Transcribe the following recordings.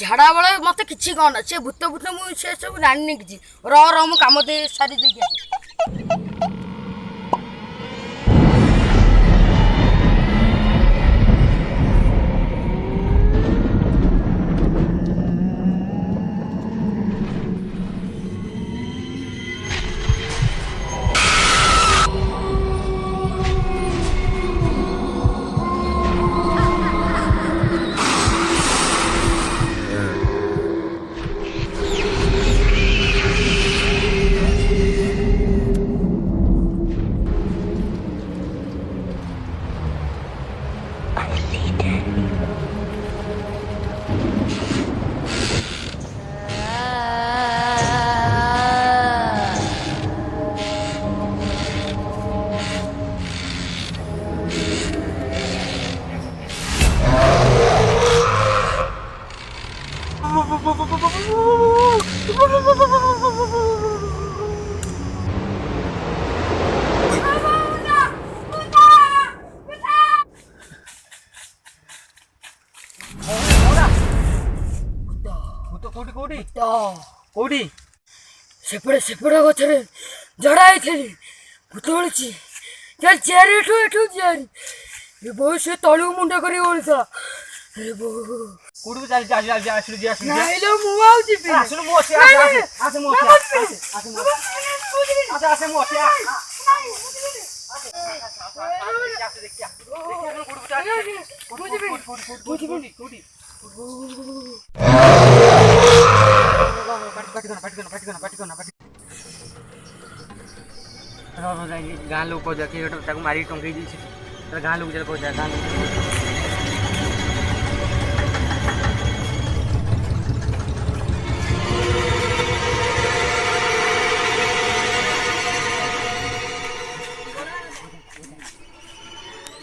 झाड़ा बेले मत कि कहना से भूत भूत मुझे सब जानी कि रह मु कम दे सारी देगी सेपड़े सेपड़ा गचरे जड़ाई थी भूत बोली चल चेयर एठू एठू चेयर ये बहुत से तलू मुंड करी बोलता अरे बो कुडू चल जा जा जा आसु जा आसु नहीं लो मुआ उची पे आसु मो से आसु मो से आसु आसु मो से गाँ लोग मारी टंगे गाँ लोग गाँ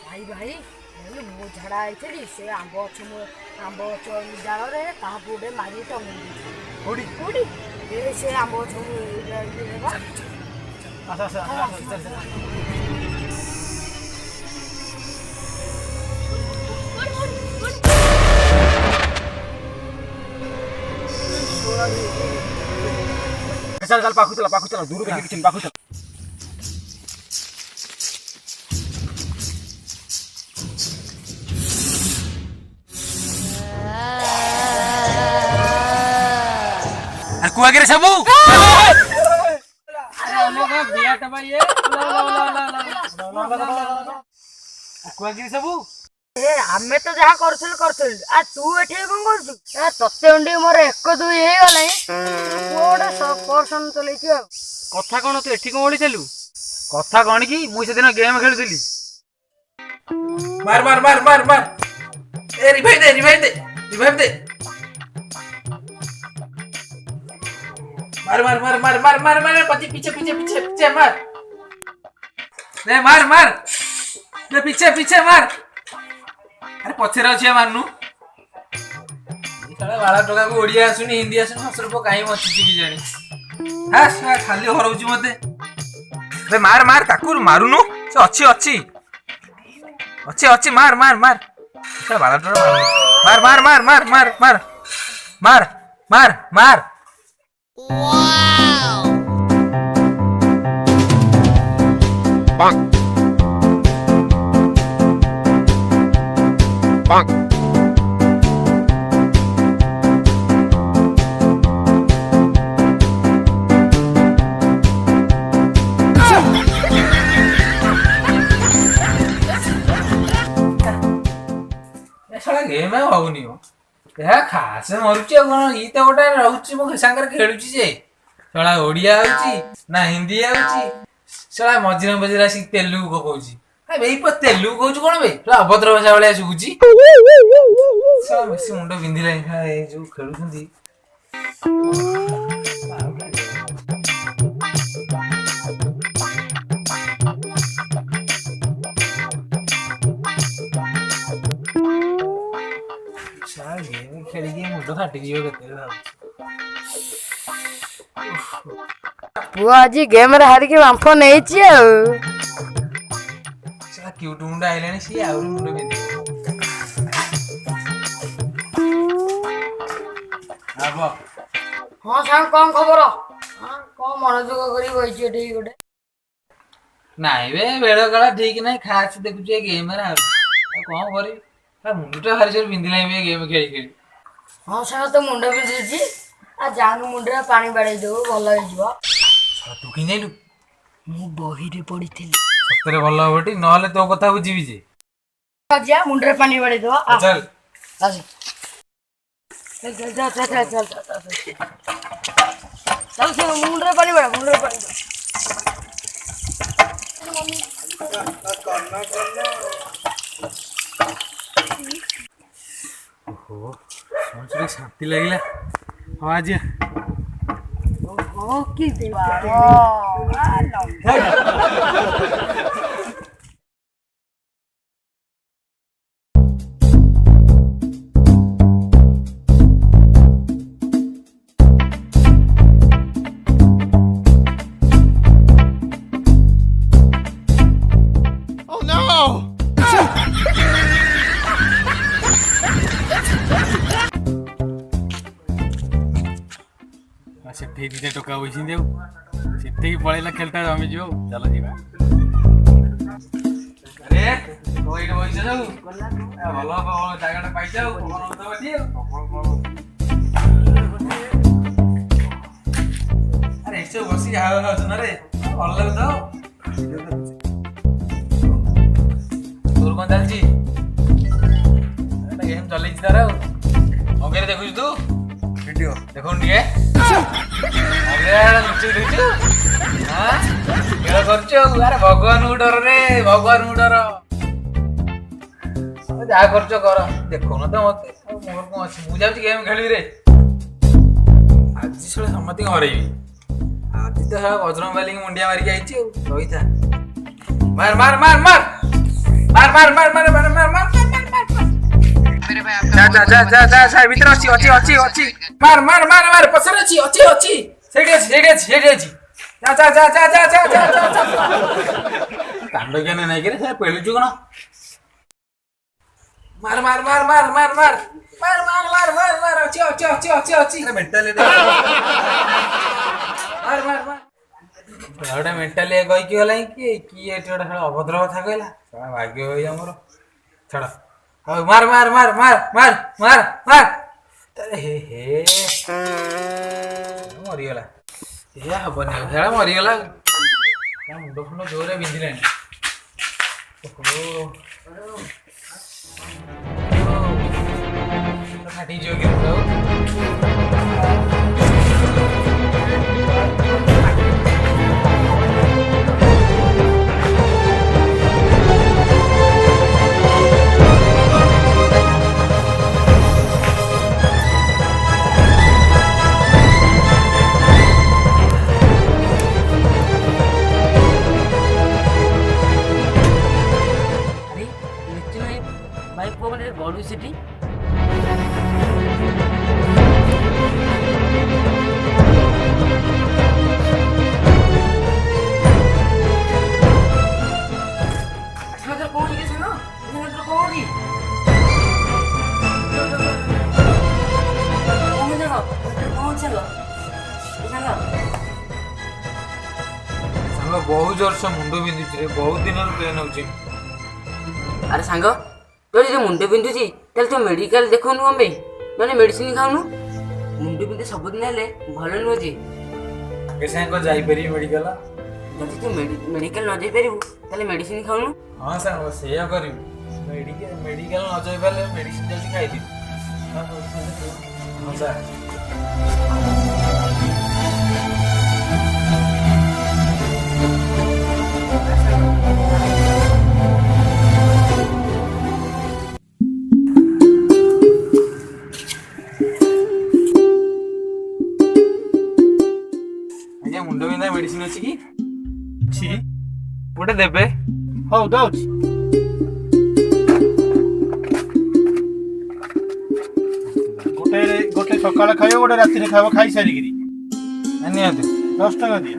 भाई भाई मु झाड़ा आई से आंब अच्छे आंब डाल रे मारी टंगे से आंब चल चल पाखु चल दूर के पाखु चल कुआ गिरे सबू कुआ गिरे सबू आमे तो जहाँ करथुल आ तू एठी कोन करछु तत्ते अंडी मोर 1 2 हे गले कोडा सब पर्सन चलै छ कथा कोन तू एठी कोन ओली चलू कथा कोन की मु से दिन गेम खेलुथिली मार मार मार मार मार ए रिवाइव दे मार मार मार मार मार मार मार पीछे पीछे पीछे पीछे पीछे मार रे मार मार रे पीछे पीछे मार अरे पछे रछिया मारनु साला वाला टका को ओडिया आसुनी हिंदी आसुनी हसरप काई मचिची की जानी हास खाली हरउची मते रे मार मार ताकू मारुनु से अच्छी मार मार मार साला वाला टका मार मार मार मार मार मार मार मार Wow! Bonk. Bonk. साला गेम होउनी हो खास मरुची कौन ई तो गोटे रोचे मो सागर खेलुची जे साला ओडिया होची ना हिंदी आउची साला मझिरे मझिरे आसी तेलुगु कहूची भाई तेलुगु कहूची कौन भाई साला अभद्र भाषा वाले शुभुची साला बेसी मुंड बिंधिला ए जो खेलुछंती खेली मुंड फाटी जीव पुआ आज गेम रे हार के बांफ नहीं छी आ साला क्यूट मुंड आइलानी सी आउरी मुंड बिंधि ହବ। ହଁ ସାଙ୍ଗ କଣ ଖବର? ହଁ କଣ ମନୋଯୋଗ କରି ବଇଛି ଏଠି ଗୋଟେ? ନାଇଁ ବେ ବେଳ କାଳ ଠିକ ନାହିଁ ଖାସ ଦେଖୁଛୁ ଏ ଗେମରେ ଆଉ କଣ କରିବି ମୁଣ୍ଡଟା ଭାରି ଜୋର ବିନ୍ଧିଲାଣି ଏ ଗେମ୍ ଖେଳି ଖେଳି। ହଁ ସାଙ୍ଗ ତ ମୁଣ୍ଡ ବିନ୍ଧୁଛି। ଆଉ ଯାହାను ମୁଣ୍ଡରେ ପାଣି ବାଡେଇ ଦବୁ ଭଲ ହେଇଯିବ। ତୁ କି ଯାଇଲୁ? ମୁଁ ବହିରେ ପଢିଥିଲି। ସତରେ ଭଲ ହବଟି ନହେଲେ ତୋ କଥା ବୁଝିବି ଯେ। ଯିବା ମୁଣ୍ଡରେ ପାଣି ବାଡେଇ ଦବା। ଚାଲ ଆସ ଚାଲ ଚାଲ ଚାଲ ଚାଲ ଚାଲ ଚାଲ ଚାଲ ଚାଲ ମୁଣ୍ଡରେ ପାଣି ବାଡା ମୁଣ୍ଡରେ ପାଣି ବାଡା। ଓହୋ ଟିକେ ଶାନ୍ତି ଲାଗିଲା। ହଁ ଆଜି ଓହୋ କି ସେଠି ଦିଟା ଟୋକା ବସିଛନ୍ତି ଆଉ ସେଠିକି ପଳେଇଲା ଖେଳଟା ଜମିଯିବ ଆଉ ଚାଲ ଯିବା। ଆରେ ଏଇଠି ବସିଛ ସବୁ ଭଲ ଜାଗାଟା ପାଇଛ ଆଉ ଆରେ ଏସବୁ ବସିକି ହାୱା ଖାଉଛ ନା ରେ ଭଲ ଲାଗୁଛ। ତୋର କଣ ଚାଲିଛି? ଗେମ୍ ଚଲେଇଛି ତାର ଆଉ ମଗେରେ ଦେଖୁଛୁ ତୁ ଭିଡିଓ ଦେଖୁନୁ ଟିକେ ଖେଳ କରୁଛୁ ଆଉ ଆରେ ଭଗବାନଙ୍କୁ ଡର ରେ ଭଗବାନଙ୍କୁ ଡର। ଯାହା କରୁଛ କର ଦେଖୁନ ତ ମତେ ମୋର କଣ ଅଛି ମୁଁ ଯାଉଛି ଗେମ୍ ଖେଳିବି ରେ। ଆଜି ଶଳେ ସମସ୍ତଙ୍କୁ ହରେଇବି। ଆଜି ତ ବଜରଙ୍ଗ ବାଲିକି ମୁଣ୍ଡିଆ ମାରିକି ଆଇଛି ଆଉ ରହିଥା। ମାର ମାର ମାର ମାର ମାର ମାର ମାର ମାର ମାର ମାର ମାର ଭିତରେ ଅଛି ଅଛି ଅଛି ଅଛି ମାର ମାର ମାର ମାର ପଛରେ ଅଛି ଅଛି ଅଛି ସେଇଠି ଅଛି ସେଇଠି ଅଛି ସେଇଠି ଅଛି ଯା ଯା ଯା ଯା ଯା ଯା ଯା ଯା କାଣ୍ଡ ଜ୍ଞାନ ନାଇଁ କିରେ ସେ ପେଳୁଛୁ କଣ? ମାର ମାର ମାର ମାର ମାର ମାର ମାର ମାର ମାର ମାର ମାର ଅଛି ଅଛି ଅଛି ଅଛି ଅଛି ମେଣ୍ଟାଲିଟି ମାର ମାର ମାର ଗୋଟେ ମେଣ୍ଟାଲି କହିକି ଗଲାଇଁ କିଏ କିଏ ଏଠି ଗୋଟେ ଅଭଦ୍ର କଥା କହିଲା ଭାଗ୍ୟ ହୋଇ ଆମର ଛାଡ଼ ଆଉ ମାର ମାର ମାର ମାର ମାର ମାର ମାର ହେ ହେ ମରିଗଲା ଏଇଆ ହବନି ଆଉ ଖେଳ ମରିଗଲା ମୁଣ୍ଡ ଫୁଣ୍ଡ ଜୋରରେ ବିନ୍ଧିଲାଣି। ଫାଟିଯିବ କି ମୁଣ୍ଡ ଗଡୁ ସେଠି ବହୁତ ଜୋରସେ ମୁଣ୍ଡ ବିନ୍ଧୁଛି ରେ ବହୁତ ଦିନରୁ ପେନ୍ ହଉଛି। ଆରେ ସାଙ୍ଗ ତୋର ଯଦି ମୁଣ୍ଡ ବିନ୍ଧୁଛି ତାହେଲେ ତୁ ମେଡିକାଲ ଦେଖଉନୁ କଣ ପାଇଁ ନହେଲେ ମେଡିସିନ ଖାଉନୁ। ମୁଣ୍ଡ ବିନ୍ଧୁ ସବୁଦିନ ହେଲେ ଭଲ ନୁହଁ ଯେ ସାଙ୍ଗେ ସାଙ୍ଗ ଯାଇପାରିବି ମେଡିକାଲ। ଯଦି ତୁ ମେଡିକାଲ ନ ଯାଇପାରିବୁ ତାହେଲେ ମେଡିସିନ ଖାଉନୁ। ହଁ ସାଙ୍ଗ ସେଇଆ କରିବି ମେଡିକାଲ ନ ଯାଇପାରିଲେ ମେଡିସିନ ଯାଉଛି ଖାଇଦେବି। ହଁ ସାର୍ ଆଜ୍ଞା ମୁଣ୍ଡ ବିନ୍ଧା ମେଡିସିନ ଅଛି କି? ଅଛି ଗୋଟେ ଦେବେ। ହଉ ଦଉଛି। ଗୋଟେ ସକାଳେ ଖାଇବ ଗୋଟେ ରାତିରେ ଖାଇବ ଖାଇସାରିକିରି ନିଅନ୍ତୁ 10 ଟଙ୍କା ଦିଅ।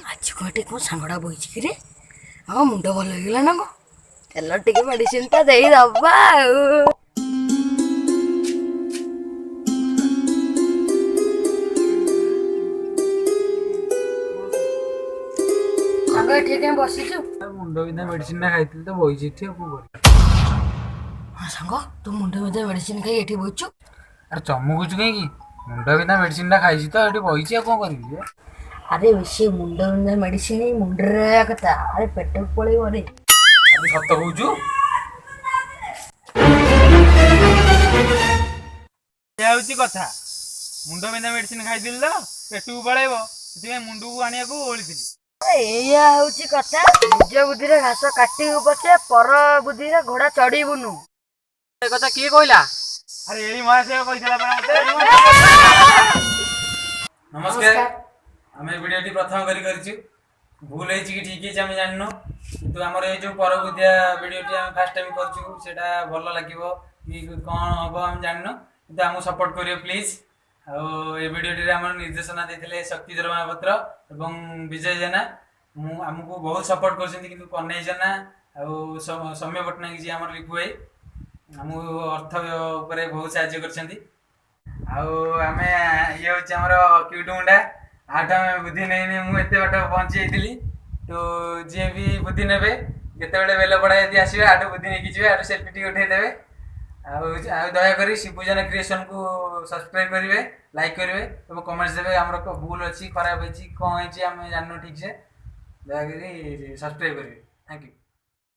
ଆଜି କଣ ଏଠି କ'ଣ ସାଙ୍ଗଟା ବଇଛି କିରେ ହଁ ମୁଣ୍ଡ ଭଲ ହେଇଗଲା ନା କ'ଣ ତେଲ ଟିକେ ମେଡ଼ିସିନଟା ଦେଇଦବା ଆଉ ସାଙ୍ଗ ଏଠି କାଇଁ ବସିଛୁ ମୁଣ୍ଡ ବିନ୍ଧା ମେଡିସିନଟା ଖାଇଥିଲି ତ ବଇଛି ଏଠି ଆଉ କ'ଣ କରିବି। ହଁ ସାଙ୍ଗ ତୁ ମୁଣ୍ଡ ବିନ୍ଧା ମେଡ଼ିସିନ ଖାଇ ଏଠି ବଇଛୁ ଆରେ ଚମକୁଛୁ କାହିଁକି ମୁଣ୍ଡ ବିନ୍ଧା ମେଡିସିନଟା ଖାଇଛି ତ ଏଠି ବଇଛି ଆଉ କ'ଣ କରିବି ଯେ। ଆରେ ବେଶୀ ମୁଣ୍ଡ ବିନ୍ଧା ମେଡ଼ିସିନ ମୁଣ୍ଡରେ ରହିବା କଥା ଆରେ ପେଟକୁ ପଳେଇବ ରେ ଆରେ ସତ କହୁଛୁ ଏଇଆ ହଉଛି କଥା ମୁଣ୍ଡ ବିନ୍ଧା ମେଡିସିନ ଖାଇଥିଲି ତ ପେଟକୁ ପଳେଇବ ସେଥିପାଇଁ ମୁଣ୍ଡକୁ ଆଣିବାକୁ ଓଳିଥିଲି। ଏଇଆ ହଉଛି କଥା ନିଜ ବୁଦ୍ଧିରେ ଘାସ କାଟିବୁ ପଛେ ପର ବୁଦ୍ଧିରେ ଘୋଡ଼ା ଚଢିବୁନୁ ଏ କଥା କିଏ କହିଲା? ଆରେ ଏଇ ମହାଶୟ କହିଥିଲା ପରା ମତେ। ନମସ୍କାର ଆମେ ଏ ଭିଡ଼ିଓଟି ପ୍ରଥମ କରିଛୁ ଭୁଲ ହେଇଛି କି ଠିକ୍ ହେଇଛି ଆମେ ଜାଣିନୁ କିନ୍ତୁ ଆମର ଏଇ ଯେଉଁ ପରବୁଦ୍ଧିଆ ଭିଡ଼ିଓଟି ଆମେ ଫାର୍ଷ୍ଟ ଟାଇମ୍ କରୁଛୁ ସେଇଟା ଭଲ ଲାଗିବ କି କ'ଣ ହେବ ଆମେ ଜାଣିନୁ କିନ୍ତୁ ଆମକୁ ସପୋର୍ଟ କରିବ ପ୍ଲିଜ୍। ଆଉ ଏ ଭିଡ଼ିଓଟିରେ ଆମର ନିର୍ଦ୍ଦେଶନା ଦେଇଥିଲେ ଶକ୍ତିଧର ମହାପାତ୍ର ଏବଂ ବିଜୟ ଜେନା ଆମକୁ ବହୁତ ସପୋର୍ଟ କରୁଛନ୍ତି କିନ୍ତୁ କହ୍ନେଇ ଜେନା ଆଉ ସୌମ୍ୟ ପଟ୍ଟନାୟକ ଯିଏ ଆମର ଲିପୁ ଭାଇ ଆମକୁ ଅର୍ଥ ଉପରେ ବହୁତ ସାହାଯ୍ୟ କରିଛନ୍ତି। ଆଉ ଆମେ ଇଏ ହେଉଛି ଆମର କ୍ୟୁଟ୍ ମୁଣ୍ଡା ଆଠୁ ଆମେ ବୁଦ୍ଧି ନେଇନି ମୁଁ ଏତେ ବାଟ ପହଞ୍ଚି ଯାଇଥିଲି ତ ଯିଏ ବି ବୁଦ୍ଧି ନେବେ ଯେତେବେଳେ ବେଲପଡ଼ା ଯଦି ଆସିବେ ଆଠୁ ବୁଦ୍ଧି ନେଇକି ଯିବେ ଆଠୁ ସେଲ୍ଫି ଟିକେ ଉଠେଇଦେବେ। ଆଉ ଦୟାକରି ଶିବୁଜନ କ୍ରିଏସନକୁ ସବସ୍କ୍ରାଇବ୍ କରିବେ ଲାଇକ୍ କରିବେ ଏବଂ କମେଣ୍ଟସ୍ ଦେବେ ଆମର ଭୁଲ ଅଛି ଖରାପ ହେଇଛି କ'ଣ ହେଇଛି ଆମେ ଜାଣିନୁ ଠିକ୍ସେ ଦୟାକରି ସବସ୍କ୍ରାଇବ୍ କରିବେ ଥ୍ୟାଙ୍କ ୟୁ।